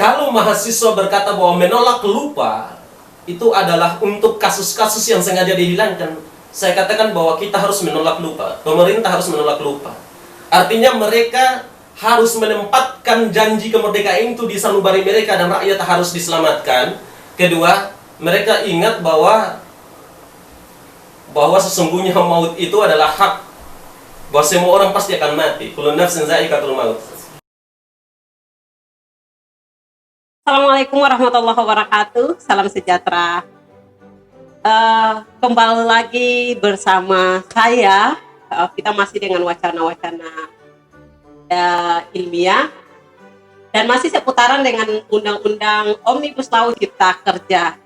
Kalau mahasiswa berkata bahwa menolak lupa itu adalah untuk kasus-kasus yang sengaja dihilangkan, saya katakan bahwa kita harus menolak lupa. Pemerintah harus menolak lupa. Artinya mereka harus menempatkan janji kemerdekaan itu di sanubari mereka dan rakyat harus diselamatkan. Kedua, mereka ingat bahwa sesungguhnya maut itu adalah hak, bahwa semua orang pasti akan mati. Kullu nafsin za'iqatul maut. Assalamualaikum warahmatullahi wabarakatuh. Salam sejahtera. Kembali lagi bersama saya. Kita masih dengan wacana-wacana ilmiah dan masih seputaran dengan Undang-Undang Omnibus Law Cipta Kerja.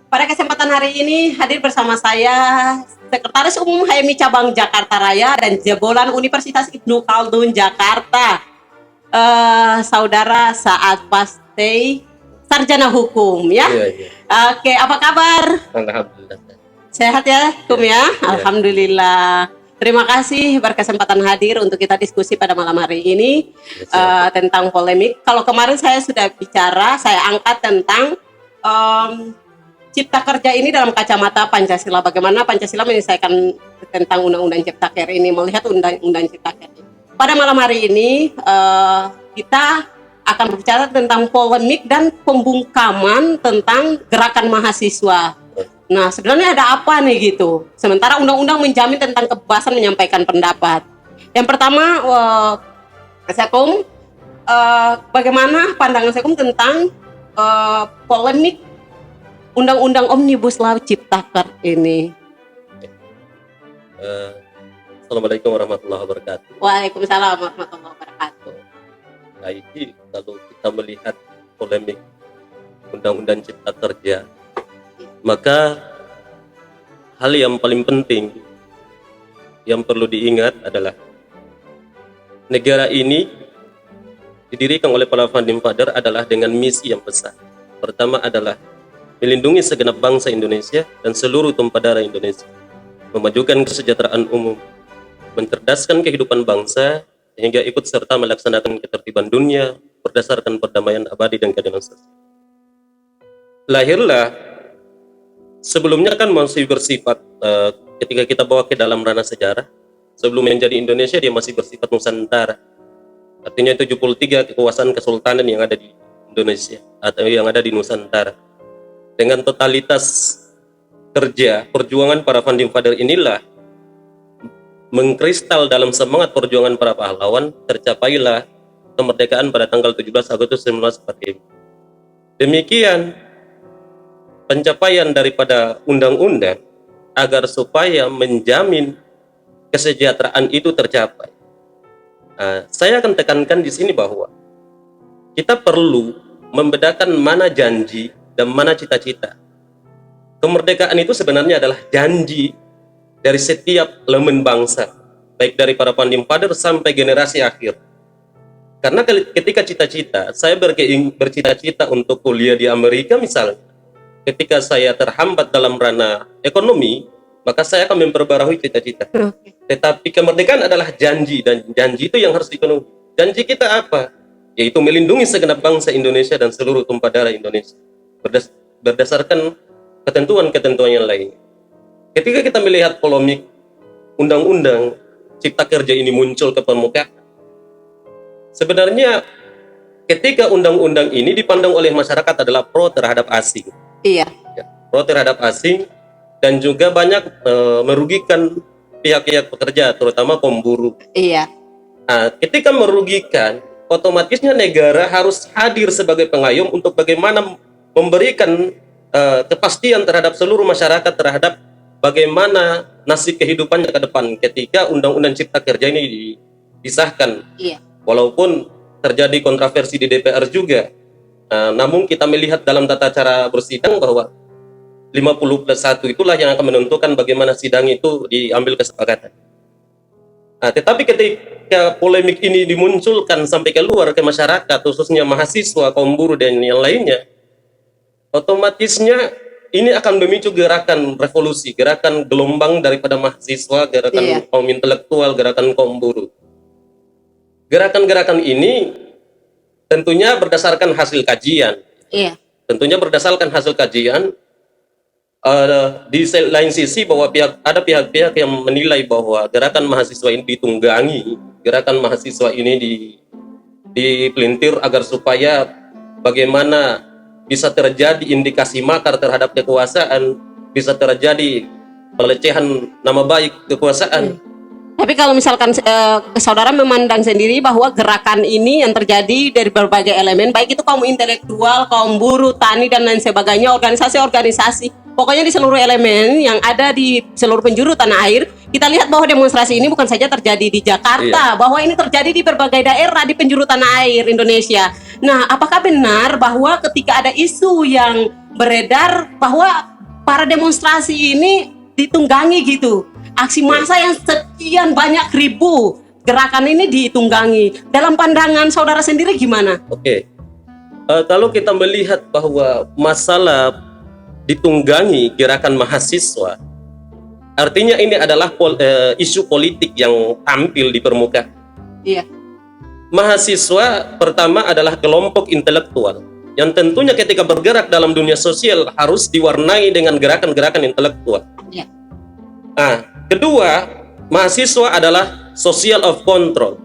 Pada kesempatan hari ini hadir bersama saya Sekretaris Umum HMI Cabang Jakarta Raya dan Jebolan Universitas Ibnu Khaldun Jakarta, Saudara Saad Pastey, sarjana hukum ya. Iya. Oke, apa kabar? Alhamdulillah. Sehat ya, hukum ya? Alhamdulillah. Terima kasih berkesempatan hadir untuk kita diskusi pada malam hari ini tentang polemik. Kalau kemarin saya sudah bicara, saya angkat tentang Cipta Kerja ini dalam kacamata Pancasila. Bagaimana Pancasila menyelesaikan tentang Undang-Undang Cipta Kerja ini, melihat Undang-Undang Cipta Kerja. Pada malam hari ini kita akan berbicara tentang polemik dan pembungkaman tentang gerakan mahasiswa. Nah, sebenarnya ada apa nih gitu? Sementara undang-undang menjamin tentang kebebasan menyampaikan pendapat. Yang pertama, Sekum, bagaimana pandangan Sekum tentang polemik Undang-Undang Omnibus Law Cipta Kerja ini? Assalamualaikum warahmatullahi wabarakatuh. Waalaikumsalam warahmatullahi wabarakatuh. Nah, ini kalau kita melihat polemik Undang-Undang Cipta Kerja, maka hal yang paling penting yang perlu diingat adalah negara ini didirikan oleh para founding father adalah dengan misi yang besar. Pertama adalah melindungi segenap bangsa Indonesia dan seluruh tumpah darah Indonesia, memajukan kesejahteraan umum, mencerdaskan kehidupan bangsa sehingga ikut serta melaksanakan ketertiban dunia berdasarkan perdamaian abadi dan keadilan sosial. Lahirlah, sebelumnya kan masih bersifat ketika kita bawa ke dalam ranah sejarah, sebelum menjadi Indonesia dia masih bersifat Nusantara. Artinya 73 kekuasaan kesultanan yang ada di Indonesia atau yang ada di Nusantara. Dengan totalitas kerja perjuangan para founding father inilah mengkristal dalam semangat perjuangan para pahlawan, tercapailah kemerdekaan pada tanggal 17 Agustus 1945. Demikian pencapaian daripada undang-undang agar supaya menjamin kesejahteraan itu tercapai. Saya akan tekankan di sini bahwa kita perlu membedakan mana janji dan mana cita-cita. Kemerdekaan itu sebenarnya adalah janji dari setiap elemen bangsa, baik dari para founding father sampai generasi akhir. Karena ketika cita-cita, saya bercita-cita untuk kuliah di Amerika misalnya, ketika saya terhambat dalam ranah ekonomi, maka saya akan memperbarui cita-cita. Tetapi kemerdekaan adalah janji, dan janji itu yang harus dipenuhi. Janji kita apa? Yaitu melindungi segenap bangsa Indonesia dan seluruh tumpah darah Indonesia berdasarkan ketentuan-ketentuan yang lain. Ketika kita melihat polemik Undang-Undang Cipta Kerja ini muncul ke permukaan, sebenarnya ketika undang-undang ini dipandang oleh masyarakat adalah pro terhadap asing. Iya. Pro terhadap asing dan juga banyak merugikan pihak-pihak pekerja, terutama kaum buruh. Iya. Ketika merugikan, otomatisnya negara harus hadir sebagai pengayom untuk bagaimana memberikan kepastian terhadap seluruh masyarakat terhadap bagaimana nasib kehidupannya ke depan ketika Undang-Undang Cipta Kerja ini disahkan. Iya. Walaupun terjadi kontroversi di DPR juga, namun kita melihat dalam tata cara bersidang bahwa 50+1 itulah yang akan menentukan bagaimana sidang itu diambil kesepakatan. Tetapi ketika polemik ini dimunculkan sampai keluar ke masyarakat, khususnya mahasiswa, kaum buruh dan yang lainnya, otomatisnya ini akan memicu gerakan revolusi, gerakan gelombang daripada mahasiswa, gerakan kaum intelektual, gerakan kaum buruh. Gerakan-gerakan ini tentunya berdasarkan hasil kajian. Iya. Tentunya berdasarkan hasil kajian, di lain sisi bahwa ada pihak-pihak yang menilai bahwa gerakan mahasiswa ini ditunggangi, gerakan mahasiswa ini dipelintir agar supaya bagaimana bisa terjadi indikasi makar terhadap kekuasaan, bisa terjadi pelecehan nama baik kekuasaan. Tapi kalau misalkan saudara memandang sendiri bahwa gerakan ini yang terjadi dari berbagai elemen, baik itu kaum intelektual, kaum buruh, tani, dan lain sebagainya, organisasi-organisasi, pokoknya di seluruh elemen yang ada di seluruh penjuru tanah air, kita lihat bahwa demonstrasi ini bukan saja terjadi di Jakarta, bahwa ini terjadi di berbagai daerah di penjuru tanah air Indonesia. Nah, apakah benar bahwa ketika ada isu yang beredar bahwa para demonstrasi ini ditunggangi gitu? Aksi massa yang sekian banyak ribu gerakan ini ditunggangi. Dalam pandangan saudara sendiri gimana? Oke. Kalau kita melihat bahwa masalah ditunggangi gerakan mahasiswa, artinya ini adalah isu politik yang tampil di permukaan. Iya. Mahasiswa pertama adalah kelompok intelektual yang tentunya ketika bergerak dalam dunia sosial harus diwarnai dengan gerakan-gerakan intelektual. Iya. Nah, kedua, mahasiswa adalah social of control.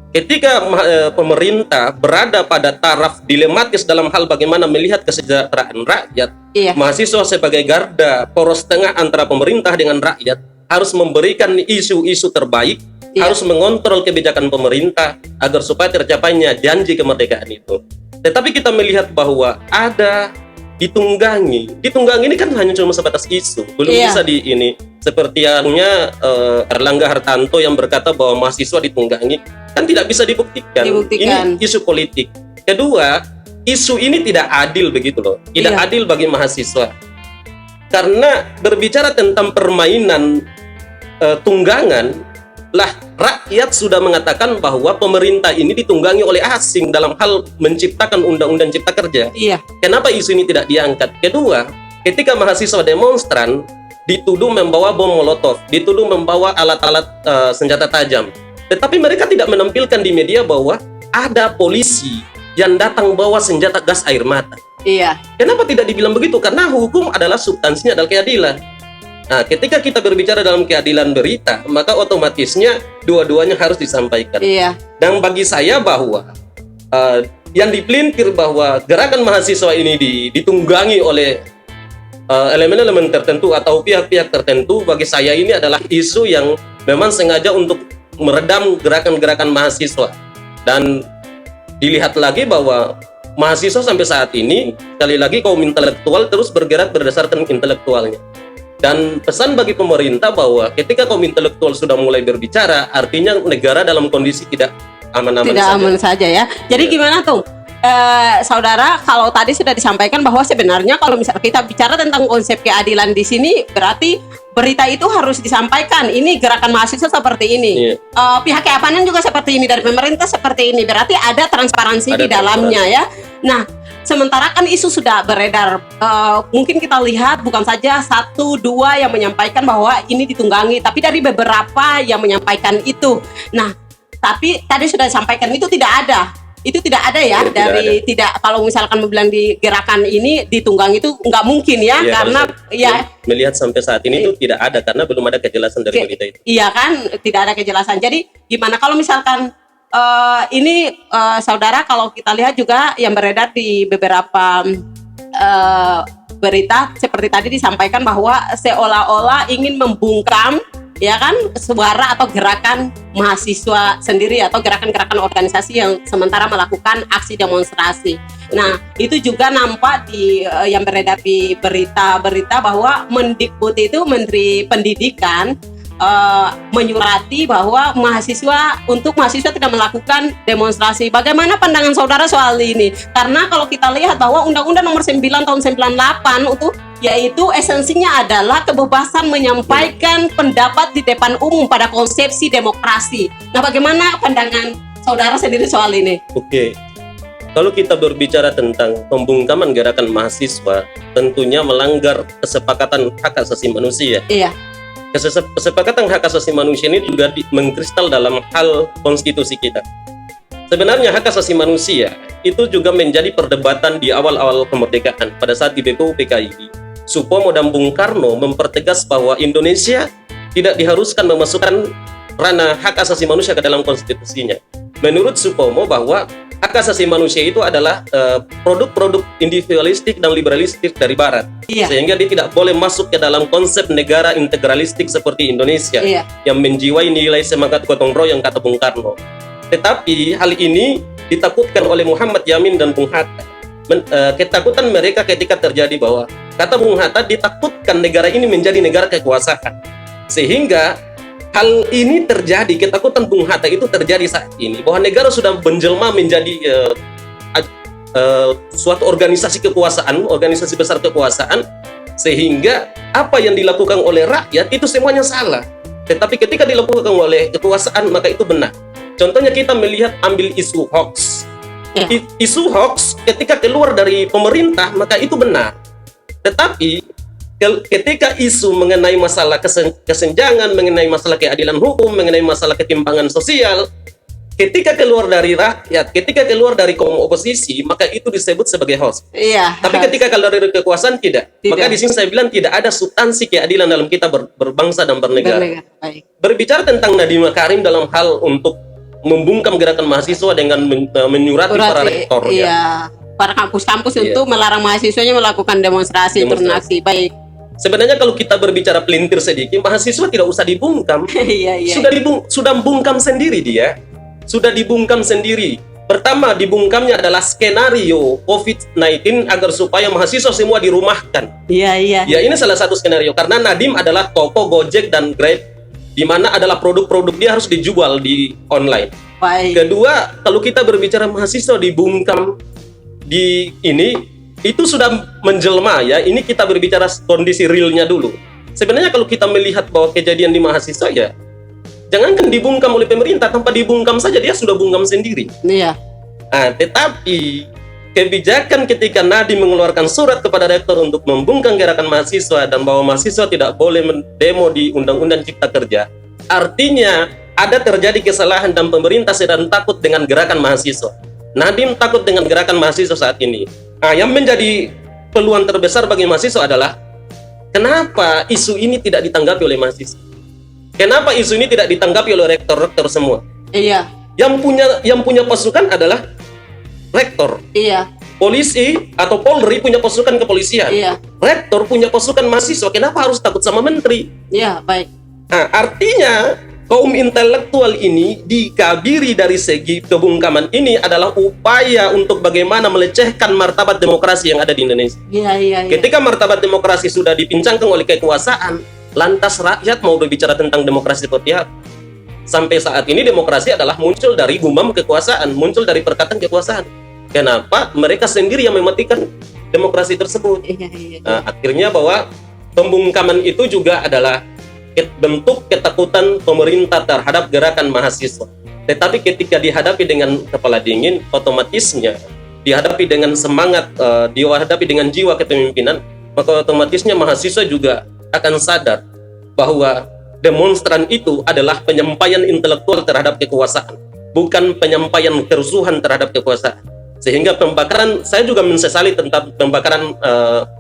Ketika pemerintah berada pada taraf dilematis dalam hal bagaimana melihat kesejahteraan rakyat, mahasiswa sebagai garda poros tengah antara pemerintah dengan rakyat harus memberikan isu-isu terbaik, harus mengontrol kebijakan pemerintah agar supaya tercapainya janji kemerdekaan itu. Tetapi kita melihat bahwa ada ditunggangi ini kan hanya cuma sebatas isu, belum bisa seperti halnya Erlangga Hartarto yang berkata bahwa mahasiswa ditunggangi, kan tidak bisa dibuktikan. Ini isu politik. Kedua, isu ini tidak adil begitu loh, tidak adil bagi mahasiswa, karena berbicara tentang permainan tunggangan lah, rakyat sudah mengatakan bahwa pemerintah ini ditunggangi oleh asing dalam hal menciptakan undang-undang cipta kerja. Kenapa isu ini tidak diangkat? Kedua, ketika mahasiswa demonstran dituduh membawa bom molotov, dituduh membawa alat-alat senjata tajam, tetapi mereka tidak menampilkan di media bahwa ada polisi yang datang bawa senjata gas air mata. Kenapa tidak dibilang begitu? Karena hukum adalah substansinya adalah keadilan. Nah, ketika kita berbicara dalam keadilan berita, maka otomatisnya dua-duanya harus disampaikan. Dan bagi saya bahwa yang dipelintir bahwa gerakan mahasiswa ini ditunggangi oleh elemen-elemen tertentu atau pihak-pihak tertentu, bagi saya ini adalah isu yang memang sengaja untuk meredam gerakan-gerakan mahasiswa. Dan dilihat lagi bahwa mahasiswa sampai saat ini, sekali lagi kaum intelektual terus bergerak berdasarkan intelektualnya. Dan pesan bagi pemerintah bahwa ketika kaum intelektual sudah mulai berbicara, artinya negara dalam kondisi tidak aman-aman saja ya. Jadi gimana tuh, saudara? Kalau tadi sudah disampaikan bahwa sebenarnya kalau misalnya kita bicara tentang konsep keadilan di sini, berarti berita itu harus disampaikan. Ini gerakan mahasiswa seperti ini, pihak keamanan juga seperti ini, dari pemerintah seperti ini. Berarti ada transparansi di dalamnya ya. Nah, sementara kan isu sudah beredar, mungkin kita lihat bukan saja 1-2 yang menyampaikan bahwa ini ditunggangi, tapi dari beberapa yang menyampaikan itu. Nah, tapi tadi sudah disampaikan itu tidak ada ya, tidak kalau misalkan bilang di gerakan ini ditunggangi itu nggak mungkin ya, karena melihat sampai saat ini itu tidak ada karena belum ada kejelasan dari berita itu. Iya kan, tidak ada kejelasan. Jadi gimana kalau misalkan ini saudara, kalau kita lihat juga yang beredar di beberapa berita seperti tadi disampaikan bahwa seolah-olah ingin membungkam ya kan suara atau gerakan mahasiswa sendiri atau gerakan-gerakan organisasi yang sementara melakukan aksi demonstrasi. Nah, itu juga nampak di yang beredar di berita-berita bahwa Mendikbud itu, Menteri Pendidikan, menyurati bahwa mahasiswa tidak melakukan demonstrasi. Bagaimana pandangan saudara soal ini? Karena kalau kita lihat bahwa Undang-Undang Nomor 9 tahun 98 itu yaitu esensinya adalah kebebasan menyampaikan pendapat di depan umum pada konsepsi demokrasi. Nah, bagaimana pandangan saudara sendiri soal ini? Oke. Kalau kita berbicara tentang pembungkaman gerakan mahasiswa, tentunya melanggar kesepakatan hak asasi manusia. Iya. Kesepakatan hak asasi manusia ini juga mengkristal dalam hal konstitusi kita. Sebenarnya hak asasi manusia itu juga menjadi perdebatan di awal-awal kemerdekaan pada saat di BPU PKI. Supomo dan Bung Karno mempertegas bahwa Indonesia tidak diharuskan memasukkan ranah hak asasi manusia ke dalam konstitusinya. Menurut Supomo bahwa hak asasi manusia itu adalah produk-produk individualistik dan liberalistik dari Barat, sehingga dia tidak boleh masuk ke dalam konsep negara integralistik seperti Indonesia yang menjiwai nilai semangat gotong royong kata Bung Karno. Tetapi hal ini ditakutkan oleh Muhammad Yamin dan Bung Hatta. Ketakutan mereka ketika terjadi bahwa kata Bung Hatta ditakutkan negara ini menjadi negara kekuasaan, sehingga hal ini terjadi, ketakutan Bung Hatta itu terjadi saat ini bahwa negara sudah menjelma menjadi suatu organisasi kekuasaan, organisasi besar kekuasaan, sehingga apa yang dilakukan oleh rakyat itu semuanya salah. Tetapi ketika dilakukan oleh kekuasaan maka itu benar. Contohnya kita melihat ambil isu hoax. Isu hoax ketika keluar dari pemerintah maka itu benar. Tetapi ketika isu mengenai masalah kesenjangan, mengenai masalah keadilan hukum, mengenai masalah ketimpangan sosial, ketika keluar dari rakyat, ketika keluar dari kaum oposisi, maka itu disebut sebagai hoax. Tapi ketika keluar dari kekuasaan tidak. Maka di sini saya bilang tidak ada substansi keadilan dalam kita berbangsa dan bernegara. Berbicara tentang Nadiem Makarim dalam hal untuk membungkam gerakan mahasiswa dengan menyurati para rektor, para kampus-kampus untuk melarang mahasiswanya melakukan demonstrasi. Teraksi. Baik. Sebenarnya kalau kita berbicara pelintir sedikit, mahasiswa tidak usah dibungkam. Sudah bungkam sendiri dia. Sudah dibungkam sendiri. Pertama dibungkamnya adalah skenario COVID-19 agar supaya mahasiswa semua dirumahkan. Ya, ini salah satu skenario karena Nadiem adalah toko Gojek dan Grab, di mana adalah produk-produk dia harus dijual di online. Kedua, kalau kita berbicara mahasiswa dibungkam di ini, itu sudah menjelma ya. Ini kita berbicara kondisi realnya dulu. Sebenarnya kalau kita melihat bahwa kejadian di mahasiswa ya, jangankan dibungkam oleh pemerintah, tanpa dibungkam saja dia sudah bungkam sendiri. Tetapi kebijakan ketika Nadiem mengeluarkan surat kepada rektor untuk membungkam gerakan mahasiswa dan bahwa mahasiswa tidak boleh mendemo di Undang-Undang Cipta Kerja, artinya ada terjadi kesalahan dan pemerintah sedang takut dengan gerakan mahasiswa. Nadiem takut dengan gerakan mahasiswa saat ini. Yang menjadi peluang terbesar bagi mahasiswa adalah kenapa isu ini tidak ditanggapi oleh mahasiswa? Kenapa isu ini tidak ditanggapi oleh rektor-rektor semua? Yang punya pasukan adalah rektor. Polisi atau Polri punya pasukan kepolisian. Rektor punya pasukan mahasiswa. Kenapa harus takut sama menteri? Baik. Artinya kaum intelektual ini dikabiri dari segi kebungkaman ini adalah upaya untuk bagaimana melecehkan martabat demokrasi yang ada di Indonesia. Ketika martabat demokrasi sudah dipincangkan oleh kekuasaan, lantas rakyat mau berbicara tentang demokrasi seperti apa? Sampai saat ini demokrasi adalah muncul dari gumam kekuasaan, muncul dari perkataan kekuasaan. Kenapa mereka sendiri yang mematikan demokrasi tersebut? Akhirnya bahwa pembungkaman itu juga adalah bentuk ketakutan pemerintah terhadap gerakan mahasiswa. Tetapi ketika dihadapi dengan kepala dingin, otomatisnya dihadapi dengan semangat, dihadapi dengan jiwa kepemimpinan, maka otomatisnya mahasiswa juga akan sadar bahwa demonstran itu adalah penyampaian intelektual terhadap kekuasaan, bukan penyampaian kerusuhan terhadap kekuasaan. Sehingga pembakaran, saya juga mensesali tentang pembakaran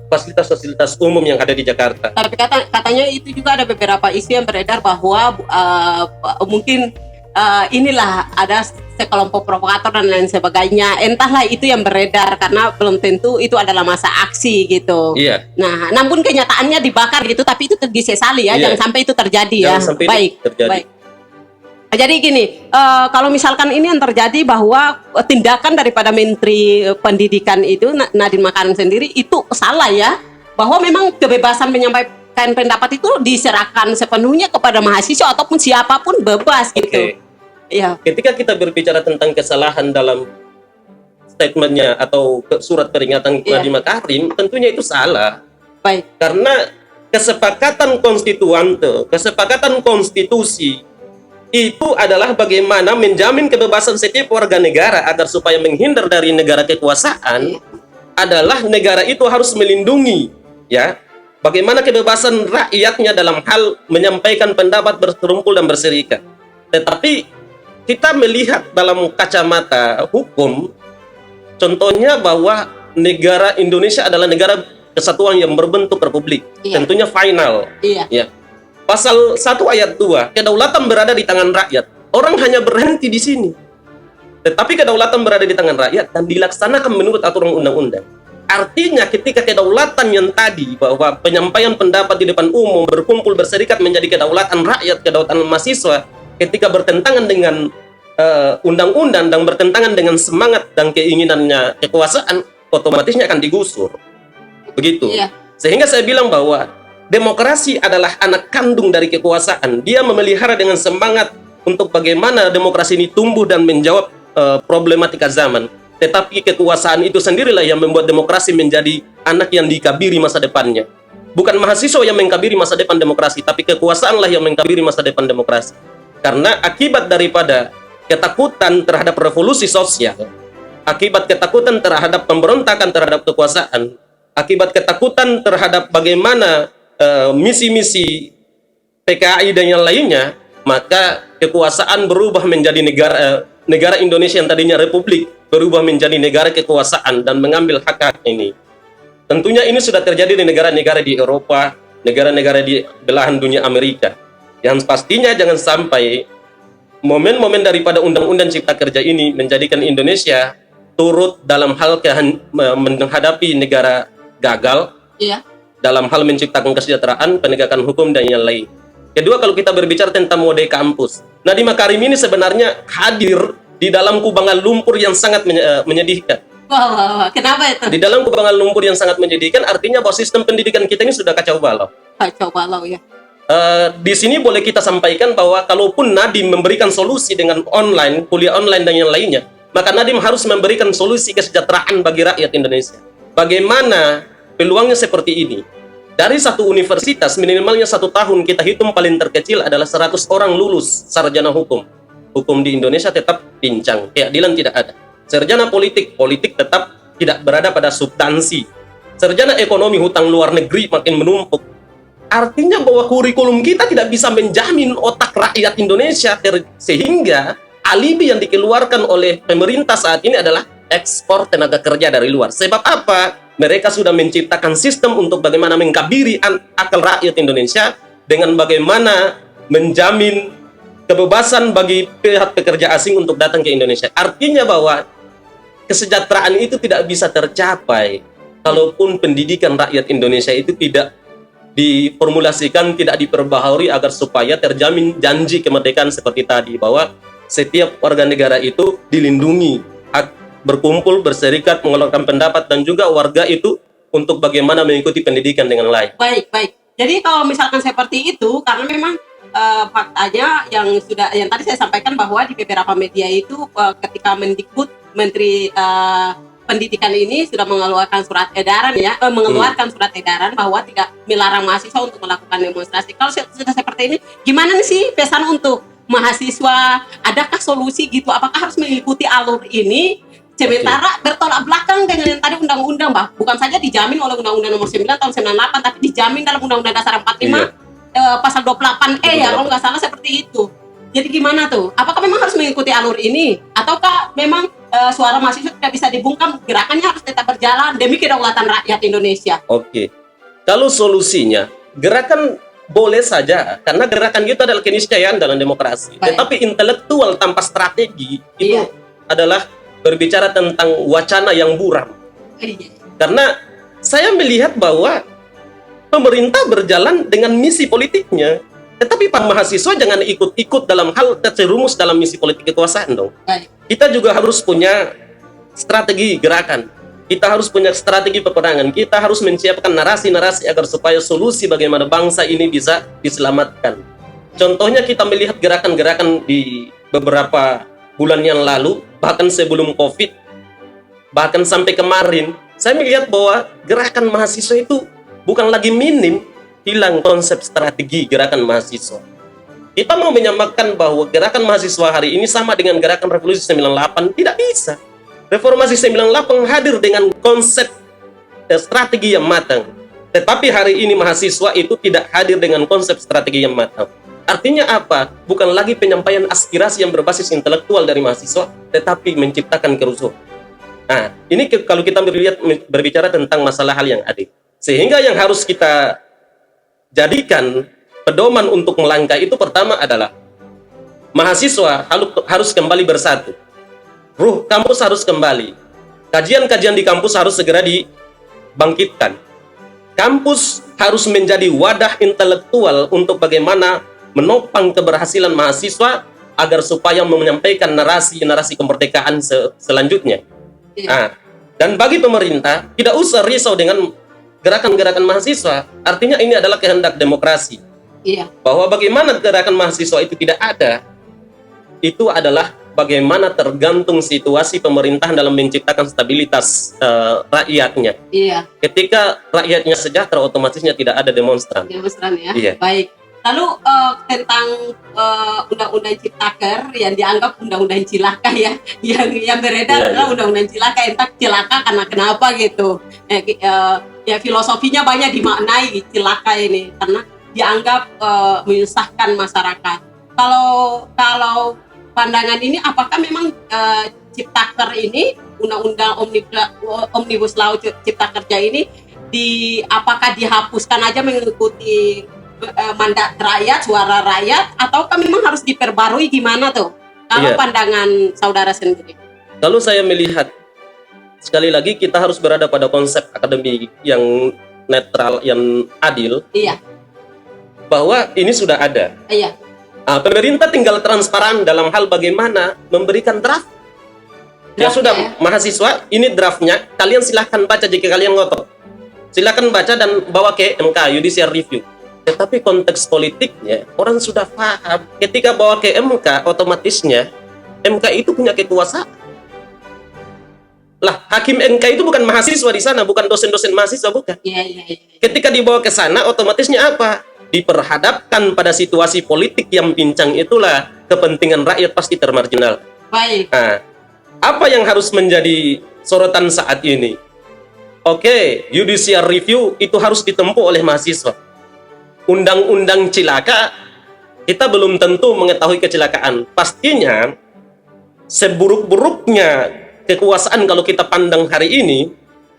fasilitas-fasilitas umum yang ada di Jakarta. Tapi katanya itu juga ada beberapa isu yang beredar bahwa mungkin inilah ada sekelompok provokator dan lain sebagainya. Entahlah itu yang beredar karena belum tentu itu adalah masa aksi gitu. Nah, namun kenyataannya dibakar gitu, tapi itu disesali ya. Jangan sampai itu terjadi. Jangan sampai itu terjadi. Baik. Jadi gini, kalau misalkan ini yang terjadi bahwa tindakan daripada Menteri Pendidikan itu Nadiem Makarim sendiri itu salah ya, bahwa memang kebebasan menyampaikan pendapat itu diserahkan sepenuhnya kepada mahasiswa ataupun siapapun bebas gitu. Ketika kita berbicara tentang kesalahan dalam statementnya atau surat peringatan Nadiem Makarim, tentunya itu salah. Karena kesepakatan konstituante, kesepakatan konstitusi itu adalah bagaimana menjamin kebebasan setiap warga negara agar supaya menghindar dari negara kekuasaan, adalah negara itu harus melindungi ya bagaimana kebebasan rakyatnya dalam hal menyampaikan pendapat, berkumpul dan berserikat. Tetapi kita melihat dalam kacamata hukum, Contohnya bahwa negara Indonesia adalah negara kesatuan yang berbentuk republik. Iya. Tentunya final. Iya. Ya. Pasal 1 ayat 2, kedaulatan berada di tangan rakyat. Orang hanya berhenti di sini. Tetapi kedaulatan berada di tangan rakyat dan dilaksanakan menurut aturan undang-undang. Artinya ketika kedaulatan yang tadi bahwa penyampaian pendapat di depan umum, berkumpul, berserikat menjadi kedaulatan rakyat, kedaulatan mahasiswa, ketika bertentangan dengan undang-undang dan bertentangan dengan semangat dan keinginannya kekuasaan, otomatisnya akan digusur. Begitu. Iya. Sehingga saya bilang bahwa demokrasi adalah anak kandung dari kekuasaan. Dia memelihara dengan semangat untuk bagaimana demokrasi ini tumbuh dan menjawab problematika zaman. Tetapi kekuasaan itu sendirilah yang membuat demokrasi menjadi anak yang dikabiri masa depannya. Bukan mahasiswa yang mengkabiri masa depan demokrasi, tapi kekuasaanlah yang mengkabiri masa depan demokrasi. Karena akibat daripada ketakutan terhadap revolusi sosial, akibat ketakutan terhadap pemberontakan terhadap kekuasaan, akibat ketakutan terhadap bagaimana misi-misi PKI dan yang lainnya, maka kekuasaan berubah menjadi negara Indonesia yang tadinya republik berubah menjadi negara kekuasaan dan mengambil hak-hak ini. Tentunya ini sudah terjadi di negara-negara di Eropa, negara-negara di belahan dunia Amerika. Yang pastinya jangan sampai momen-momen daripada Undang-Undang Cipta Kerja ini menjadikan Indonesia turut dalam hal menghadapi negara gagal, Iya. dalam hal menciptakan kesejahteraan, penegakan hukum, dan yang lain. Kedua, kalau kita berbicara tentang mode kampus, Nadiem Makarim ini sebenarnya hadir di dalam kubangan lumpur yang sangat menyedihkan. Wah. Kenapa itu? Di dalam kubangan lumpur yang sangat menyedihkan, artinya bahwa sistem pendidikan kita ini sudah kacau balau. Kacau balau ya. Di sini boleh kita sampaikan bahwa kalaupun Nadiem memberikan solusi dengan online, kuliah online dan yang lainnya, maka Nadiem harus memberikan solusi kesejahteraan bagi rakyat Indonesia. Bagaimana peluangnya seperti ini? Dari satu universitas, minimalnya 1 tahun, kita hitung paling terkecil adalah 100 orang lulus sarjana hukum. Hukum di Indonesia tetap pincang, keadilan tidak ada. Sarjana politik tetap tidak berada pada substansi. Sarjana ekonomi, hutang luar negeri makin menumpuk. Artinya bahwa kurikulum kita tidak bisa menjamin otak rakyat Indonesia, sehingga alibi yang dikeluarkan oleh pemerintah saat ini adalah ekspor tenaga kerja dari luar. Sebab apa? Mereka sudah menciptakan sistem untuk bagaimana mengkabiri akal rakyat Indonesia dengan bagaimana menjamin kebebasan bagi pihak pekerja asing untuk datang ke Indonesia. Artinya bahwa kesejahteraan itu tidak bisa tercapai kalaupun pendidikan rakyat Indonesia itu tidak diformulasikan, tidak diperbaharui agar supaya terjamin janji kemerdekaan seperti tadi, bahwa setiap warga negara itu dilindungi hak berkumpul, berserikat, mengeluarkan pendapat, dan juga warga itu untuk bagaimana mengikuti pendidikan dengan layak. Baik. Jadi kalau misalkan seperti itu, karena memang faktanya yang tadi saya sampaikan bahwa di beberapa media itu ketika Mendikbud, Menteri Pendidikan ini sudah mengeluarkan surat edaran surat edaran bahwa tidak melarang mahasiswa untuk melakukan demonstrasi. Kalau sudah seperti ini, gimana sih pesan untuk mahasiswa? Adakah solusi gitu? Apakah harus mengikuti alur ini? Sementara bertolak belakang dengan yang tadi undang-undang, bukan saja dijamin oleh Undang-Undang Nomor 9 Tahun 98, tapi dijamin dalam Undang-Undang Dasar 45 pasal 28E ya, kalau nggak salah seperti itu. Jadi gimana tuh? Apakah memang harus mengikuti alur ini, ataukah memang suara mahasiswa tidak bisa dibungkam, gerakannya harus tetap berjalan demi kedaulatan rakyat Indonesia? Oke. Kalau solusinya, gerakan boleh saja, karena gerakan itu adalah keniscayaan dalam demokrasi. Baik. Tetapi intelektual tanpa strategi itu Iya. adalah berbicara tentang wacana yang buram. Iya. Karena saya melihat bahwa pemerintah berjalan dengan misi politiknya, tetapi para mahasiswa jangan ikut-ikut dalam hal terjerumus dalam misi politik kekuasaan dong. Baik. Kita juga harus punya strategi gerakan. Kita harus punya strategi peperangan. Kita harus menyiapkan narasi-narasi agar supaya solusi bagaimana bangsa ini bisa diselamatkan. Contohnya kita melihat gerakan-gerakan di beberapa bulan yang lalu, bahkan sebelum COVID, bahkan sampai kemarin, saya melihat bahwa gerakan mahasiswa itu bukan lagi minim, hilang konsep strategi gerakan mahasiswa. Kita mau menyamakan bahwa gerakan mahasiswa hari ini sama dengan gerakan revolusi 98, tidak bisa. Reformasi 98 hadir dengan konsep strategi yang matang. Tetapi hari ini mahasiswa itu tidak hadir dengan konsep strategi yang matang. Artinya apa? Bukan lagi penyampaian aspirasi yang berbasis intelektual dari mahasiswa, tetapi menciptakan kerusuhan. Nah, ini kalau kita berbicara tentang masalah hal yang adil. Sehingga yang harus kita jadikan pedoman untuk melangkah itu pertama adalah mahasiswa harus kembali bersatu. Ruh kampus harus kembali. Kajian-kajian di kampus harus segera dibangkitkan. Kampus harus menjadi wadah intelektual untuk bagaimana menopang keberhasilan mahasiswa agar supaya menyampaikan narasi kemerdekaan selanjutnya. Nah, dan bagi pemerintah tidak usah risau dengan gerakan-gerakan mahasiswa. Artinya ini adalah kehendak demokrasi. Iya. Bahwa bagaimana gerakan mahasiswa itu tidak ada, itu adalah bagaimana tergantung situasi pemerintahan dalam menciptakan stabilitas rakyatnya. Iya. Ketika rakyatnya sejahtera, otomatisnya tidak ada demonstran. Demonstran ya. Iya. Baik. Lalu tentang undang-undang Ciptaker yang dianggap undang-undang cilaka ya, yang beredar adalah undang-undang cilaka. Entah cilaka karena kenapa gitu. Ya filosofinya banyak dimaknai cilaka ini karena dianggap menyusahkan masyarakat. Kalau pandangan ini, apakah memang Ciptaker ini, undang-undang Omnibus Law Cipta Kerja ini, apakah dihapuskan aja mengikuti mandat rakyat, suara rakyat, ataukah memang harus diperbarui, gimana tuh? Kalau pandangan saudara sendiri? Kalau saya melihat, sekali lagi kita harus berada pada konsep akademik yang netral, yang adil. Iya. Bahwa ini sudah ada. Iya. Pemerintah tinggal transparan dalam hal bagaimana memberikan draft. Ya sudah, mahasiswa, ini draftnya. Kalian silahkan baca jika kalian ngotot. Silahkan baca dan bawa ke MK, Judicial Review. Tetapi konteks politiknya, orang sudah paham. Ketika bawa ke MK, otomatisnya MK itu punya kekuasaan. Lah, hakim MK itu bukan mahasiswa di sana, bukan dosen-dosen mahasiswa, bukan. Iya. Ketika dibawa ke sana, otomatisnya apa? Diperhadapkan pada situasi politik yang pincang, itulah kepentingan rakyat pasti termarginal. Baik. Nah, apa yang harus menjadi sorotan saat ini? Oke, judicial review itu harus ditempuh oleh mahasiswa. Undang-undang cilaka, kita belum tentu mengetahui kecelakaan. Pastinya, seburuk-buruknya kekuasaan kalau kita pandang hari ini,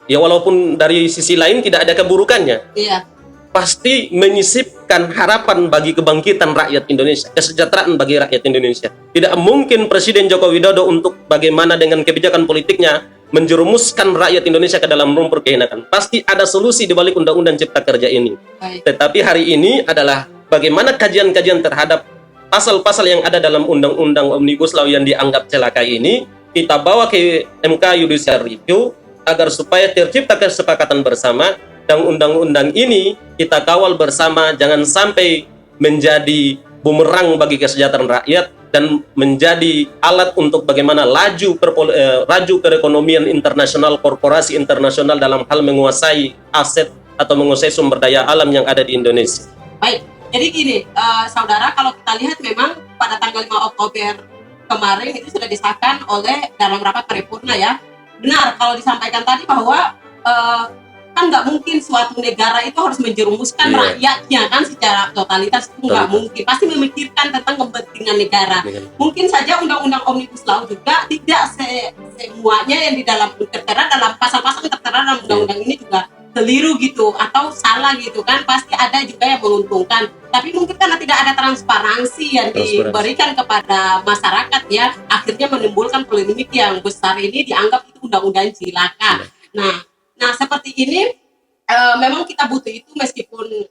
ya walaupun dari sisi lain tidak ada keburukannya. Iya. Pasti menyisipkan harapan bagi kebangkitan rakyat Indonesia, kesejahteraan bagi rakyat Indonesia. Tidak mungkin Presiden Joko Widodo untuk bagaimana dengan kebijakan politiknya menjerumuskan rakyat Indonesia ke dalam lumpur kehinakan. Pasti ada solusi di balik undang-undang Cipta Kerja ini. Baik. Tetapi hari ini adalah bagaimana kajian-kajian terhadap pasal-pasal yang ada dalam undang-undang Omnibus Law yang dianggap celaka ini, kita bawa ke MK Judicial Review agar supaya tercipta kesepakatan bersama, dan undang-undang ini kita kawal bersama, jangan sampai menjadi bumerang bagi kesejahteraan rakyat dan menjadi alat untuk bagaimana laju perekonomian internasional, korporasi internasional dalam hal menguasai aset atau menguasai sumber daya alam yang ada di Indonesia. Baik, jadi gini, saudara, kalau kita lihat memang pada tanggal 5 Oktober kemarin itu sudah disahkan oleh dalam rapat paripurna ya. Benar kalau disampaikan tadi bahwa kan nggak mungkin suatu negara itu harus menjerumuskan rakyatnya kan secara totalitas, itu nggak mungkin. Pasti memikirkan tentang kepentingan negara. Mungkin saja undang-undang Omnibus Law juga tidak semuanya yang di dalam tertera dalam pasal-pasal yang tertera dalam undang-undang ini juga keliru gitu atau salah gitu kan. Pasti ada juga yang menguntungkan. Tapi mungkin karena tidak ada transparansi yang diberikan kepada masyarakat ya, akhirnya menimbulkan polemik yang besar ini, dianggap itu undang-undang cilaka. Nah, seperti ini memang kita butuh itu, meskipun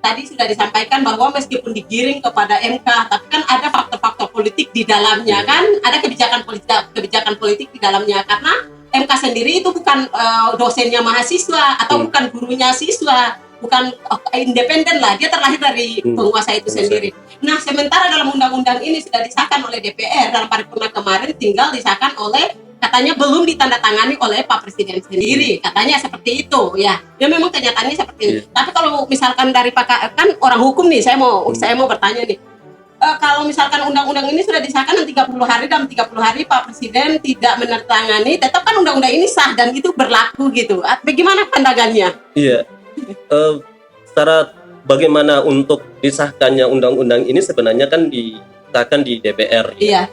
tadi sudah disampaikan bahwa meskipun digiring kepada MK, tapi kan ada faktor-faktor politik di dalamnya kan, ada kebijakan politik di dalamnya, karena MK sendiri itu bukan dosennya mahasiswa atau bukan gurunya siswa, bukan independen lah, dia terlahir dari penguasa itu sendiri. Nah, sementara dalam undang-undang ini sudah disahkan oleh DPR dalam paripurna kemarin, tinggal disahkan oleh, katanya belum ditandatangani oleh Pak Presiden sendiri, katanya seperti itu ya. Ya memang kenyataannya seperti itu. Tapi kalau misalkan dari Pak, kan orang hukum nih, saya mau bertanya nih. Kalau misalkan undang-undang ini sudah disahkan dan 30 hari, dalam 30 hari Pak Presiden tidak menandatangani, tetap kan undang-undang ini sah dan itu berlaku gitu. Bagaimana pandangannya? Iya. Secara bagaimana untuk disahkannya undang-undang ini sebenarnya kan disahkan di DPR. Iya.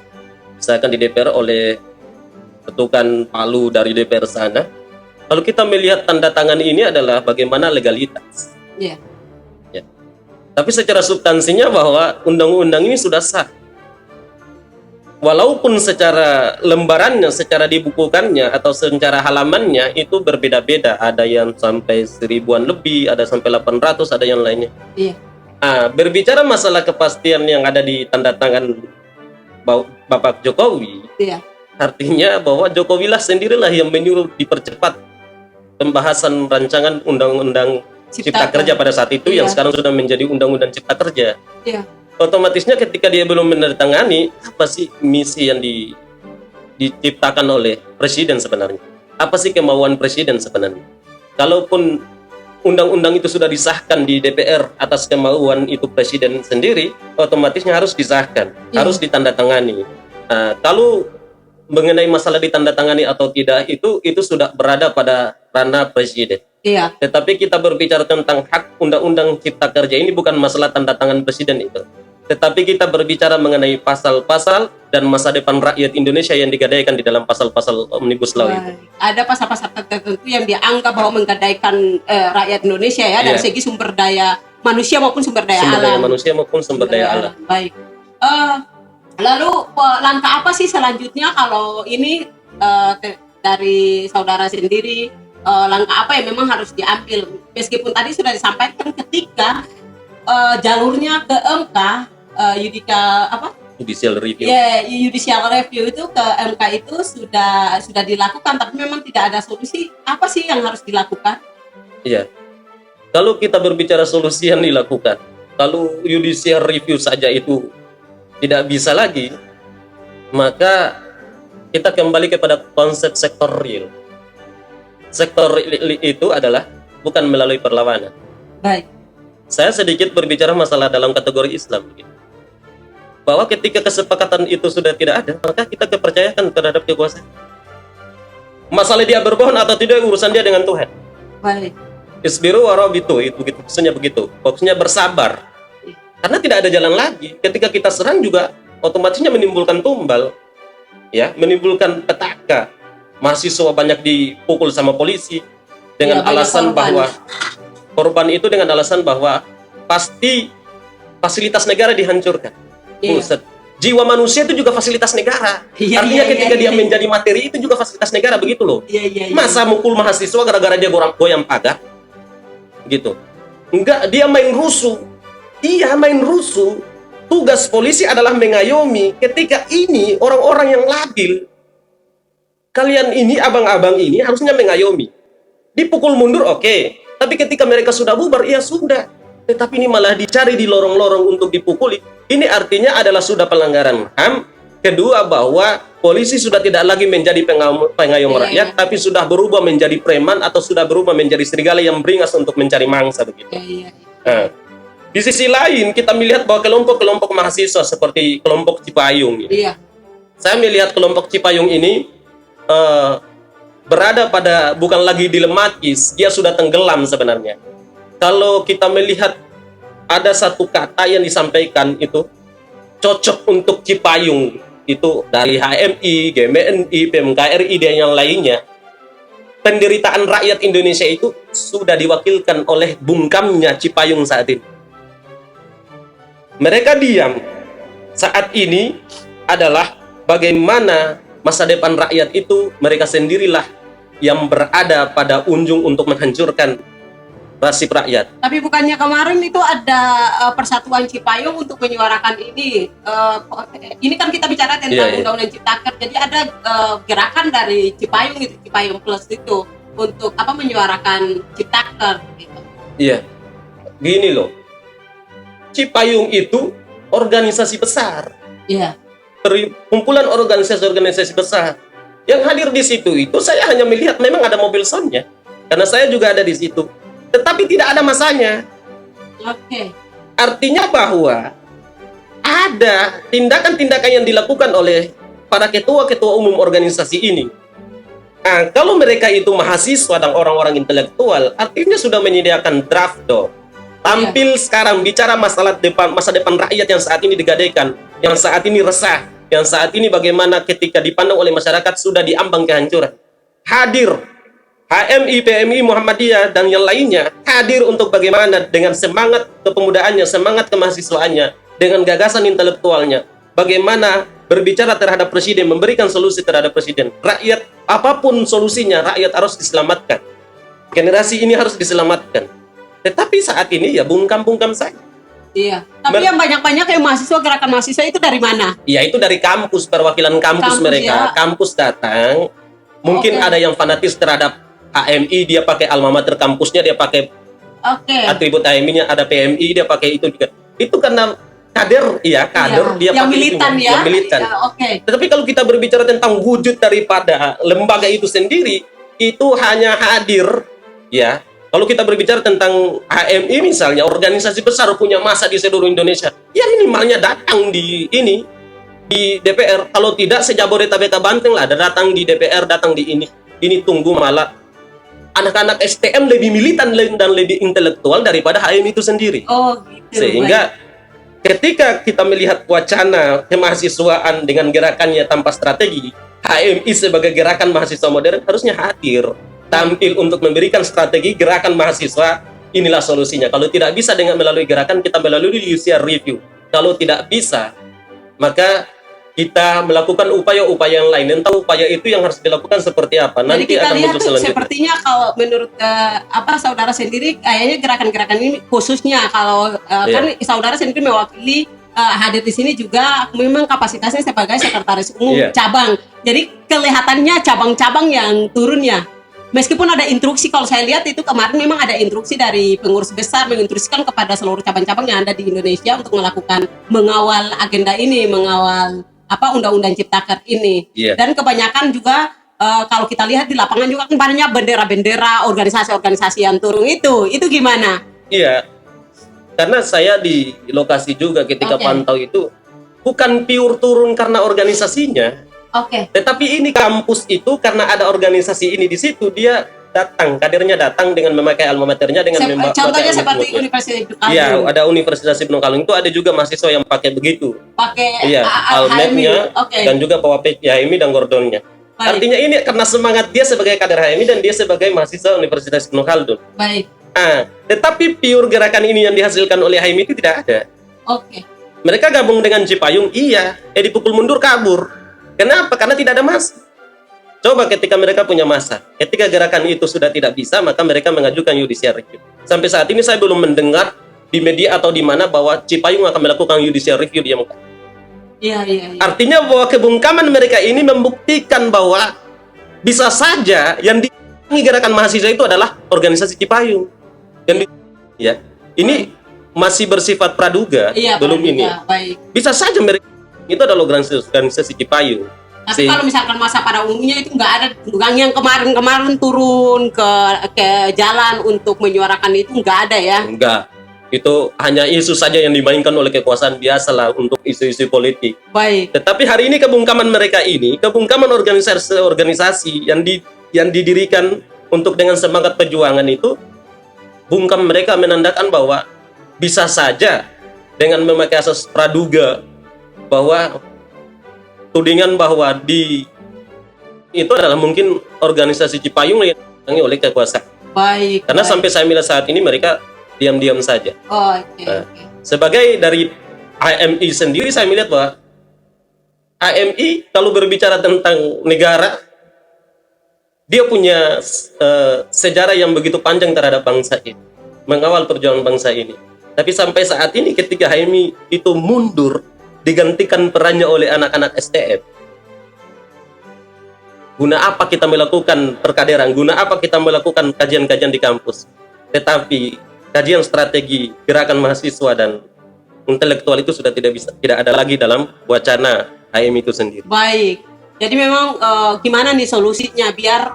Disahkan di DPR oleh ketukan palu dari DPR sana. Kalau kita melihat tanda tangan ini adalah bagaimana legalitas. Iya. Ya. Tapi secara substansinya bahwa undang-undang ini sudah sah. Walaupun secara lembarannya, secara dibukukannya atau secara halamannya itu berbeda-beda. Ada yang sampai 1000-an lebih, ada sampai 800, ada yang lainnya. Iya. Berbicara masalah kepastian yang ada di tanda tangan Bapak Jokowi, Iya. artinya bahwa Jokowi lah sendirilah yang menyuruh dipercepat pembahasan rancangan undang-undang Cipta Kerja pada saat itu, yang sekarang sudah menjadi undang-undang Cipta Kerja. Iya. Otomatisnya ketika dia belum menandatangani, apa sih misi yang diciptakan oleh presiden sebenarnya? Apa sih kemauan presiden sebenarnya? Kalaupun undang-undang itu sudah disahkan di DPR atas kemauan itu presiden sendiri, otomatisnya harus disahkan, harus ditandatangani. Kalau mengenai masalah ditandatangani atau tidak, itu sudah berada pada ranah presiden. Iya. Tetapi kita berbicara tentang hak undang-undang Cipta Kerja ini bukan masalah tanda tangan presiden itu. Tetapi kita berbicara mengenai pasal-pasal dan masa depan rakyat Indonesia yang digadaikan di dalam pasal-pasal Omnibus Law itu. Ada pasal-pasal tertentu yang dianggap bahwa menggadaikan rakyat Indonesia ya, dari segi sumber daya manusia maupun sumber daya Sumber daya alam. manusia maupun sumber daya alam. Baik. Lalu langkah apa sih selanjutnya kalau ini dari saudara sendiri, langkah apa yang memang harus diambil? Meskipun tadi sudah disampaikan ketika jalurnya ke MK, Judicial review. judicial review itu ke MK itu sudah dilakukan, tapi memang tidak ada solusi. Apa sih yang harus dilakukan? Iya. Kalau kita berbicara solusi yang dilakukan, kalau judicial review saja itu tidak bisa lagi, maka kita kembali kepada konsep sektor real. Sektor real itu adalah bukan melalui perlawanan. Baik. Saya sedikit berbicara masalah dalam kategori Islam, bahwa ketika kesepakatan itu sudah tidak ada, maka kita kepercayaan terhadap kekuasaan. Masalah dia berbohong atau tidak, urusan dia dengan Tuhan. Baik. Isbiru warabitu, itu begitu, maksudnya begitu. Maksudnya bersabar. Karena tidak ada jalan lagi. Ketika kita serang juga otomatisnya menimbulkan tumbal, ya, menimbulkan petaka. Mahasiswa banyak dipukul sama polisi dengan alasan bahwa korban itu dengan alasan bahwa pasti fasilitas negara dihancurkan. Buset. Jiwa manusia itu juga fasilitas negara. Artinya ketika dia menjadi materi itu juga fasilitas negara, begitu loh. Masa mukul mahasiswa gara-gara dia goyang pagar? Gitu. Enggak, dia main rusuh. Iya, main rusuh. Tugas polisi adalah mengayomi ketika ini orang-orang yang labil. Kalian ini, abang-abang ini harusnya mengayomi. Dipukul mundur, oke. Tapi ketika mereka sudah bubar, ya sudah. Tetapi ini malah dicari di lorong-lorong untuk dipukuli. Ini artinya adalah sudah pelanggaran HAM. Kedua, bahwa polisi sudah tidak lagi menjadi pengayom rakyat, tapi sudah berubah menjadi preman atau sudah berubah menjadi serigala yang beringas untuk mencari mangsa, begitu. Nah, di sisi lain, kita melihat bahwa kelompok-kelompok mahasiswa seperti kelompok Cipayung. Saya melihat kelompok Cipayung ini berada pada bukan lagi dilematis, dia sudah tenggelam sebenarnya. Kalau kita melihat ada satu kata yang disampaikan itu cocok untuk Cipayung, itu dari HMI, GMNI, PMKRI dan yang lainnya. Penderitaan rakyat Indonesia itu sudah diwakilkan oleh bungkamnya Cipayung saat ini. Mereka diam saat ini adalah bagaimana masa depan rakyat itu mereka sendirilah yang berada pada ujung untuk menghancurkan nasib rakyat. Tapi bukannya kemarin itu ada Persatuan Cipayung untuk menyuarakan ini. Ini kan kita bicara tentang Undang-Undang Cipta Kerja. Jadi ada gerakan dari Cipayung itu, Cipayung Plus itu untuk menyuarakan Cipta Kerja gitu. Iya. Gini loh. Cipayung itu organisasi besar. Iya. Kumpulan organisasi-organisasi besar. Yang hadir di situ itu saya hanya melihat memang ada mobil soundnya. Karena saya juga ada di situ. Tetapi tidak ada masanya. Oke. Artinya bahwa ada tindakan-tindakan yang dilakukan oleh para ketua-ketua umum organisasi ini. Nah, kalau mereka itu mahasiswa dan orang-orang intelektual, artinya sudah menyediakan draft dong. Tampil sekarang bicara masa depan rakyat yang saat ini digadaikan, yang saat ini resah, yang saat ini bagaimana ketika dipandang oleh masyarakat sudah diambang kehancuran. Hadir HMI, PMI, Muhammadiyah, dan yang lainnya hadir untuk bagaimana dengan semangat kepemudaannya, semangat kemahasiswaannya, dengan gagasan intelektualnya, bagaimana berbicara terhadap presiden, memberikan solusi terhadap presiden. Rakyat, apapun solusinya, rakyat harus diselamatkan. Generasi ini harus diselamatkan. Tetapi saat ini ya bungkam-bungkam saja. Iya. Tapi yang banyak-banyak yang mahasiswa, gerakan mahasiswa itu dari mana? Ya itu dari kampus, perwakilan kampus mereka. Ya. Kampus datang, mungkin ada yang fanatis terhadap HMI, dia pakai alma mater kampusnya, dia pakai atribut HMI-nya, ada PMI, dia pakai itu juga. Itu karena kader, dia yang pakai militan itu, ya. yang militan. Ya, Tetapi kalau kita berbicara tentang wujud daripada lembaga itu sendiri, itu hanya hadir, ya. Kalau kita berbicara tentang HMI misalnya, organisasi besar punya massa di seluruh Indonesia, ya minimalnya datang di DPR. Kalau tidak sejabodetabek Banteng lah, ada datang di DPR, datang di ini. Ini tunggu malah anak-anak STM lebih militan dan lebih intelektual daripada HMI itu sendiri. Oh, gitu. Sehingga ketika kita melihat wacana kemahasiswaan dengan gerakannya tanpa strategi, HMI sebagai gerakan mahasiswa modern harusnya hadir, tampil untuk memberikan strategi gerakan mahasiswa. Inilah solusinya. Kalau tidak bisa dengan melalui gerakan, kita melalui judicial review. Kalau tidak bisa, maka kita melakukan upaya-upaya yang lain. Entah upaya itu yang harus dilakukan seperti apa. Jadi nanti kita akan lihat muncul selanjutnya. sepertinya kalau menurut saudara sendiri, kayaknya gerakan-gerakan ini khususnya kalau kan saudara sendiri mewakili hadir di sini juga memang kapasitasnya sebagai sekretaris umum cabang. Jadi kelihatannya cabang-cabang yang turunnya. Meskipun ada instruksi, kalau saya lihat itu kemarin memang ada instruksi dari pengurus besar menginstruksikan kepada seluruh cabang-cabang yang ada di Indonesia untuk mengawal agenda ini, mengawal undang-undang Ciptaker ini. Dan kebanyakan juga kalau kita lihat di lapangan juga kan banyak bendera-bendera organisasi-organisasi yang turun itu gimana? Iya, karena saya di lokasi juga ketika pantau itu bukan pure turun karena organisasinya. Tetapi ini kampus itu karena ada organisasi ini di situ, dia datang, kadernya datang dengan memakai alma maternya dengan contohnya seperti Universitas Ibnu Khaldun. Iya, ada Universitas Ibnu Khaldun itu ada juga mahasiswa yang pakai begitu. Pakai almetnya dan juga bawa peci HMI dan gordonnya. Artinya ini karena semangat dia sebagai kader HMI dan dia sebagai mahasiswa Universitas Ibnu Khaldun. Baik. Tetapi pure gerakan ini yang dihasilkan oleh HMI itu tidak ada. Mereka gabung dengan Cipayung, dipukul mundur kabur. Kenapa? Karena tidak ada massa. Coba ketika mereka punya massa, ketika gerakan itu sudah tidak bisa, maka mereka mengajukan judicial review. Sampai saat ini saya belum mendengar di media atau di mana bahwa Cipayung akan melakukan judicial review di MK. Artinya bahwa kebungkaman mereka ini membuktikan bahwa bisa saja yang di gerakan mahasiswa itu adalah organisasi Cipayung. Ini masih bersifat praduga belum ini. Bisa saja mereka itu adalah organisasi Cipayung. Tapi kalau misalkan masa pada umumnya itu nggak ada yang kemarin turun ke jalan untuk menyuarakan itu nggak ada ya? Enggak. Itu hanya isu saja yang dimainkan oleh kekuasaan biasa lah untuk isu-isu politik. Baik. Tetapi hari ini kebungkaman mereka ini, kebungkaman organisasi yang didirikan untuk dengan semangat perjuangan itu, bungkam mereka menandakan bahwa bisa saja dengan memakai asas praduga bahwa tudingan bahwa itu adalah mungkin organisasi Cipayung yang ditangani oleh kekuasaan. Baik. Karena sampai saya melihat saat ini mereka diam-diam saja. Sebagai dari HMI sendiri saya melihat bahwa HMI kalau berbicara tentang negara, dia punya sejarah yang begitu panjang terhadap bangsa ini, mengawal perjuangan bangsa ini. Tapi sampai saat ini ketika HMI itu mundur, digantikan perannya oleh anak-anak STM. Guna apa kita melakukan perkaderan? Guna apa kita melakukan kajian-kajian di kampus? Tetapi kajian strategi gerakan mahasiswa dan intelektual itu sudah tidak ada lagi dalam wacana HMI itu sendiri. Baik. Jadi memang gimana nih solusinya biar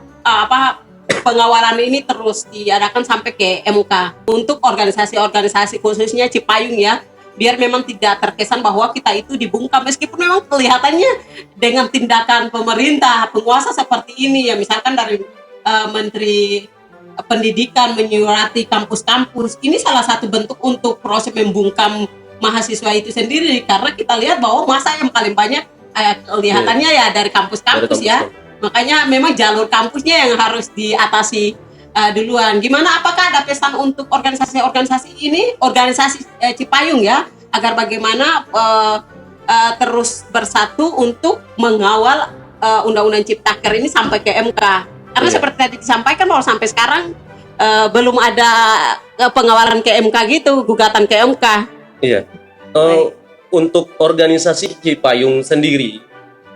pengawalan ini terus diadakan sampai ke MK untuk organisasi-organisasi khususnya Cipayung ya. Biar memang tidak terkesan bahwa kita itu dibungkam, meskipun memang kelihatannya dengan tindakan pemerintah penguasa seperti ini ya, misalkan dari Menteri Pendidikan menyurati kampus-kampus, ini salah satu bentuk untuk proses membungkam mahasiswa itu sendiri, karena kita lihat bahwa masa yang paling banyak kelihatannya ya dari kampus-kampus Dari ya. kampus. Makanya memang jalur kampusnya yang harus diatasi duluan. Gimana? Apakah ada pesan untuk organisasi-organisasi ini, organisasi Cipayung ya, agar bagaimana terus bersatu untuk mengawal Undang-Undang Ciptaker ini sampai ke MK? Karena Iya. seperti tadi disampaikan bahwa sampai sekarang belum ada pengawalan ke MK gitu, gugatan ke MK. Iya. Baik. Untuk organisasi Cipayung sendiri,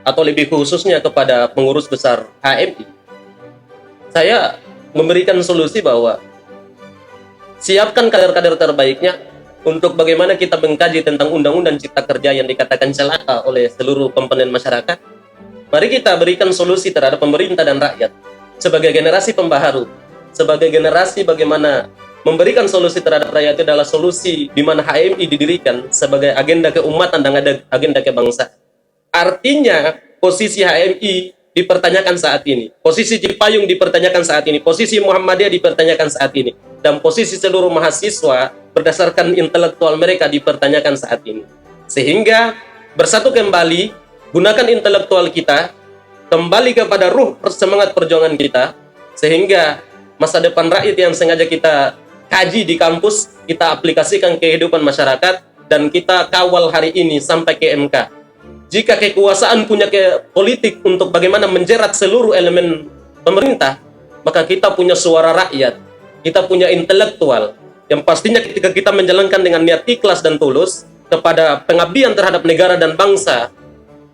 atau lebih khususnya kepada pengurus besar HMI, saya memberikan solusi bahwa siapkan kader-kader terbaiknya untuk bagaimana kita mengkaji tentang Undang-Undang Cipta Kerja yang dikatakan celaka oleh seluruh komponen masyarakat. Mari kita berikan solusi terhadap pemerintah dan rakyat sebagai generasi pembaharu, sebagai generasi bagaimana memberikan solusi terhadap rakyat itu adalah solusi di mana HMI didirikan sebagai agenda keumatan dan agenda kebangsaan. Artinya posisi HMI dipertanyakan saat ini, posisi Cipayung dipertanyakan saat ini, posisi Muhammadiyah dipertanyakan saat ini, dan posisi seluruh mahasiswa berdasarkan intelektual mereka dipertanyakan saat ini. Sehingga bersatu kembali, gunakan intelektual kita, kembali kepada ruh semangat perjuangan kita, sehingga masa depan rakyat yang sengaja kita kaji di kampus, kita aplikasikan kehidupan masyarakat, dan kita kawal hari ini sampai ke MK. Jika kekuasaan punya politik untuk bagaimana menjerat seluruh elemen pemerintah, maka kita punya suara rakyat, kita punya intelektual, yang pastinya ketika kita menjalankan dengan niat ikhlas dan tulus kepada pengabdian terhadap negara dan bangsa,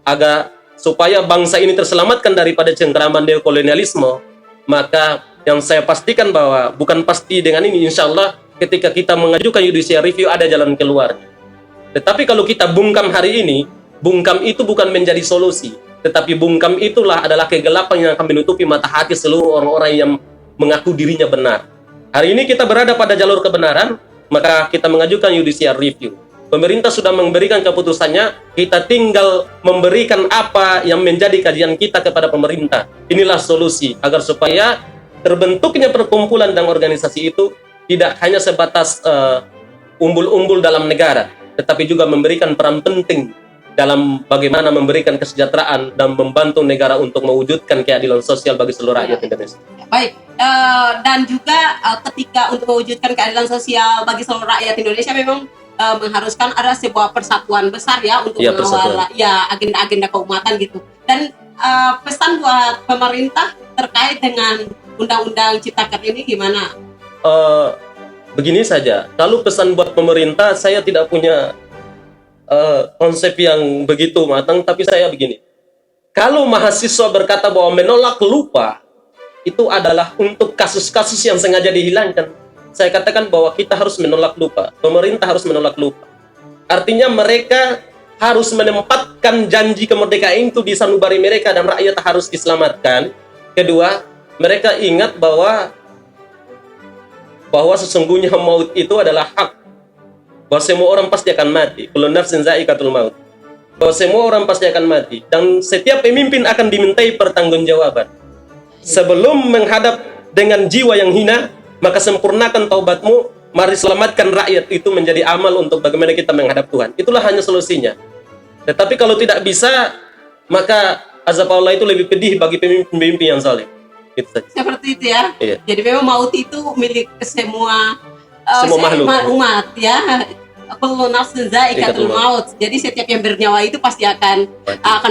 agar supaya bangsa ini terselamatkan daripada cengkeraman neokolonialisme, maka yang saya pastikan bahwa bukan pasti dengan ini, insya Allah ketika kita mengajukan judicial review ada jalan keluarnya. Tetapi kalau kita bungkam hari ini, bungkam itu bukan menjadi solusi, tetapi bungkam itulah adalah kegelapan yang akan menutupi mata hati seluruh orang-orang yang mengaku dirinya benar. Hari ini kita berada pada jalur kebenaran, maka kita mengajukan judicial review. Pemerintah sudah memberikan keputusannya, kita tinggal memberikan apa yang menjadi kajian kita kepada pemerintah. Inilah solusi agar supaya terbentuknya perkumpulan dan organisasi itu tidak hanya sebatas umbul-umbul dalam negara, tetapi juga memberikan peran penting dalam bagaimana memberikan kesejahteraan dan membantu negara untuk mewujudkan keadilan sosial bagi seluruh rakyat Indonesia. Baik, dan juga ketika untuk mewujudkan keadilan sosial bagi seluruh rakyat Indonesia memang mengharuskan ada sebuah persatuan besar ya untuk Ya, mengawal ya agenda-agenda keumatan gitu. Dan pesan buat pemerintah terkait dengan Undang-Undang Ciptaker ini gimana? Begini saja, kalau pesan buat pemerintah, saya tidak punya konsep yang begitu matang, tapi saya begini. Kalau mahasiswa berkata bahwa menolak lupa itu adalah untuk kasus-kasus yang sengaja dihilangkan, saya katakan bahwa kita harus menolak lupa. Pemerintah harus menolak lupa. Artinya mereka harus menempatkan janji kemerdekaan itu di sanubari mereka dan rakyat harus diselamatkan. Kedua, mereka ingat bahwa sesungguhnya maut itu adalah hak. Bahwa semua orang pasti akan mati. Kullu nafsin za'iqatul maut. Bahwa semua orang pasti akan mati. Dan setiap pemimpin akan dimintai pertanggungjawaban. Sebelum menghadap dengan jiwa yang hina, maka sempurnakan taubatmu. Mari selamatkan rakyat itu menjadi amal untuk bagaimana kita menghadap Tuhan. Itulah hanya solusinya. Tetapi kalau tidak bisa, maka azab Allah itu lebih pedih bagi pemimpin yang saleh. Gitu saja. Seperti itu ya. Iya. Jadi memang maut itu milik semua makhluk. umat ya. Kullu nafsin za'iqatul maut. Jadi setiap yang bernyawa itu pasti akan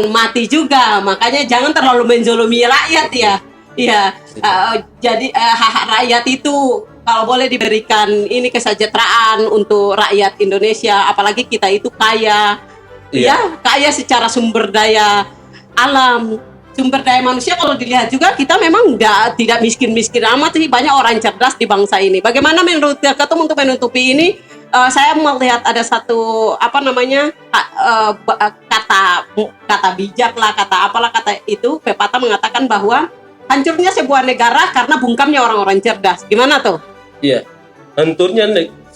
mati juga. Makanya jangan terlalu menzolimi rakyat ya. Iya. Jadi hak rakyat itu kalau boleh diberikan ini kesejahteraan untuk rakyat Indonesia, apalagi kita itu kaya. Iya. Ya, kaya secara sumber daya alam. Sumber daya manusia kalau dilihat juga kita memang tidak miskin-miskin amat sih, banyak orang cerdas di bangsa ini. Bagaimana menurut Ketum untuk menutupi ini? Saya melihat ada satu kata bijak lah, kata itu pepatah mengatakan bahwa hancurnya sebuah negara karena bungkamnya orang-orang cerdas. Gimana tuh? Iya. Hancurnya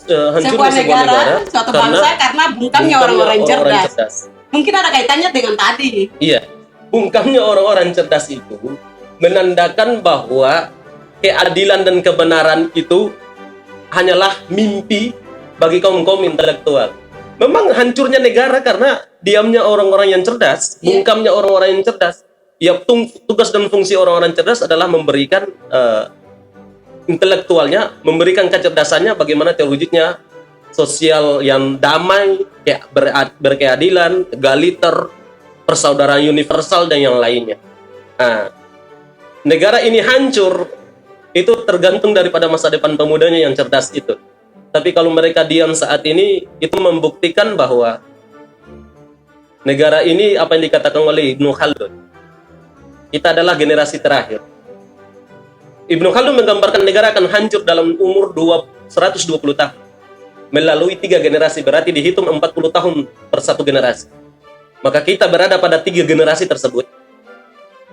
sebuah negara, suatu bangsa karena bungkamnya orang-orang cerdas. Mungkin ada kaitannya dengan tadi. Iya. Bungkamnya orang-orang cerdas itu menandakan bahwa keadilan dan kebenaran itu hanyalah mimpi bagi kaum-kaum intelektual. Memang hancurnya negara karena diamnya orang-orang yang cerdas, Iya. bungkamnya orang-orang yang cerdas. Ya, tugas dan fungsi orang-orang cerdas adalah memberikan intelektualnya, memberikan kecerdasannya bagaimana terwujudnya sosial yang damai, kayak berkeadilan, egaliter, persaudaraan universal dan yang lainnya. Nah, negara ini hancur itu tergantung daripada masa depan pemudanya yang cerdas itu. Tapi kalau mereka diam saat ini, itu membuktikan bahwa negara ini apa yang dikatakan oleh Ibnu Khaldun, kita adalah generasi terakhir. Ibnu Khaldun menggambarkan negara akan hancur dalam umur 120 tahun. Melalui 3 generasi, berarti dihitung 40 tahun per satu generasi. Maka kita berada pada 3 generasi tersebut.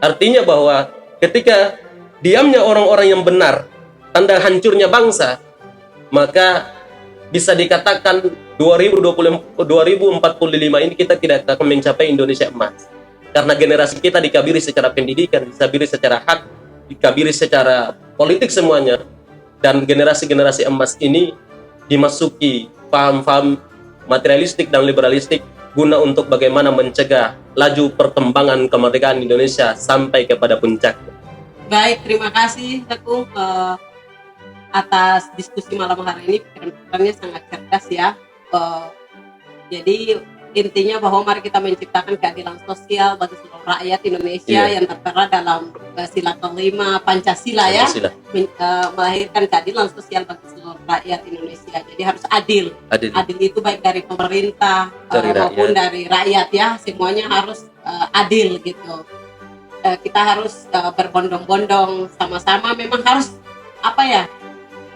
Artinya bahwa ketika diamnya orang-orang yang benar, tanda hancurnya bangsa, maka bisa dikatakan 2045 ini kita tidak akan mencapai Indonesia emas. Karena generasi kita dikabiri secara pendidikan, dikabiri secara hak, dikabiri secara politik semuanya. Dan generasi-generasi emas ini dimasuki paham-paham materialistik dan liberalistik guna untuk bagaimana mencegah laju perkembangan kemerdekaan Indonesia sampai kepada puncaknya. Baik, terima kasih Teguh atas diskusi malam hari ini. Pikiran-pikirannya sangat cerdas ya. Jadi intinya bahwa mari kita menciptakan keadilan sosial bagi seluruh rakyat Indonesia yang tertera dalam sila kelima Pancasila ya. Melahirkan keadilan sosial bagi seluruh rakyat Indonesia. Jadi harus adil. Adil itu baik dari pemerintah maupun dari rakyat ya. Semuanya harus adil gitu. Kita harus berbondong-bondong sama-sama, memang harus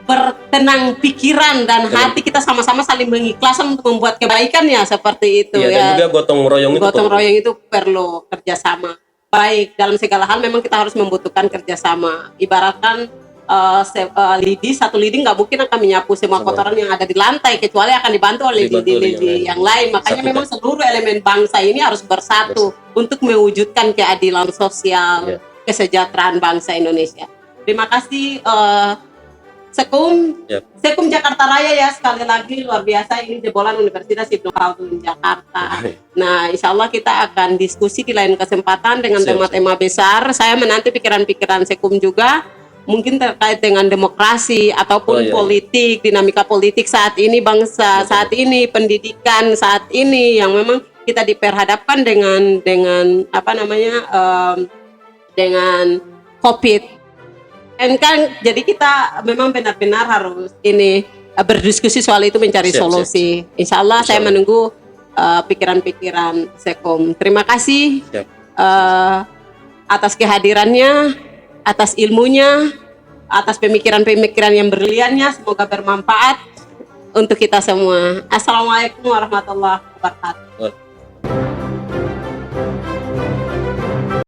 bertenang pikiran dan hati, kita sama-sama saling mengikhlaskan untuk membuat kebaikan ya, seperti itu dan juga gotong royong itu perlu kerjasama. Baik, dalam segala hal memang kita harus membutuhkan kerjasama. Ibaratkan satu lidi nggak mungkin akan menyapu semua kotoran yang ada di lantai, kecuali akan dibantu oleh lidi yang lain. Makanya memang seluruh elemen bangsa ini harus bersatu untuk mewujudkan keadilan sosial, kesejahteraan bangsa Indonesia. Terima kasih Sekum Jakarta Raya ya, sekali lagi luar biasa, ini jebolan Universitas Ibnu Khaldun Jakarta. Nah, insya Allah kita akan diskusi di lain kesempatan dengan tema-tema besar. Saya menanti pikiran-pikiran Sekum juga, mungkin terkait dengan demokrasi ataupun politik, dinamika politik saat ini bangsa, saat ini pendidikan saat ini yang memang kita diperhadapkan dengan dengan COVID. Dan kan jadi kita memang benar-benar harus berdiskusi soal itu, mencari solusi. Insya Allah saya menunggu pikiran-pikiran Sekum. Terima kasih atas kehadirannya, atas ilmunya, atas pemikiran-pemikiran yang berliannya. Semoga bermanfaat untuk kita semua. Assalamualaikum warahmatullahi wabarakatuh.